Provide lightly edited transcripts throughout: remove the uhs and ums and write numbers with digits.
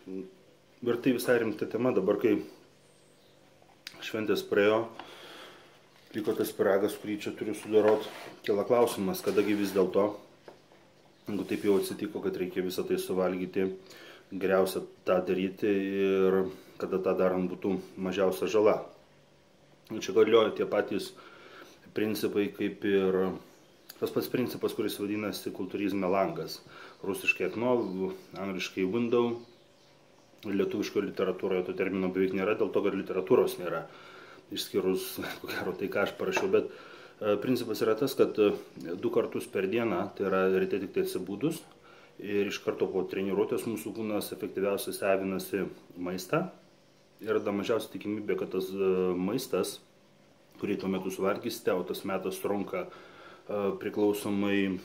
Ir tai visai rimta tema, dabar kai šventės praėjo, liko tas pyragas, kurį čia turiu sudarot, kila klausimas, kadagi vis dėlto, jeigu taip jau atsitiko, kad reikia visą tai suvalgyti, geriausia tą daryti ir kada tą darant būtų mažiausia žala. Čia galioja tie patys principai, kaip ir tas pats principas, kuris vadinasi kultūrizme langas. Rusiškai okno, angliškai window, lietuviškoje literatūroje to termino beveik nėra, dėl to, kad literatūros nėra, išskyrus, ko gero, tai ką aš parašiau, bet principas yra tas, kad 2 kartus per dieną, tai yra ryte tik tai atsibūdus ir iš karto po treniruotės mūsų kūnas efektyviausiai savinasi maistą ir da mažiausia tikimybė, kad tas maistas, kurį tuo metu suvalgysite, o tas metas trunka priklausomai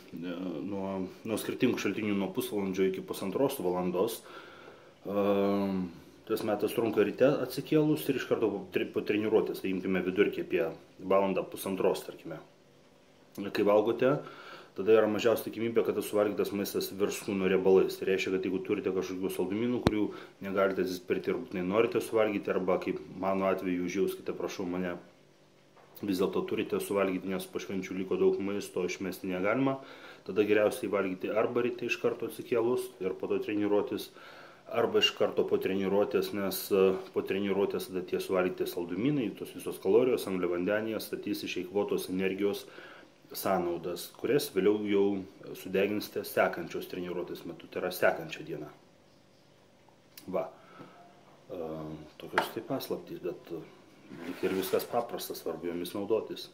nuo skirtingų šaltinių, nuo pusvalandžio iki 1,5 valandos. Tas metas trunka ryte atsikėlus ir iš karto po treniruotės, tai imkime vidurkį apie 1,5 tarkime. Kai valgote, tada yra mažiausia tikimybė, kad tas suvalgytas maistas virs kūno riebalais. Tai reiškia, kad jeigu turite kažkokių saldumynų, kurių negalite atsispirti ir būtinai norite suvalgyti, arba kaip mano atveju užjauskite, prašau mane, vis dėlto turite suvalgyti, nes po švenčių liko daug maisto, išmesti negalima, tada geriausiai valgyti arba ryte iš karto atsikėlus ir po to treniruotis, arba iš karto po treniruotės, nes po treniruotės tada tie suvalgyti saldumynai, tos visos kalorijos, angliavandenės statys išeikvotos energijos sąnaudas, kurias vėliau jau sudeginsite sekančios treniruotės metu, tai yra sekančią dieną. Va, tokios tai paslaptys, bet ir viskas paprasta, svarbu jomis naudotis.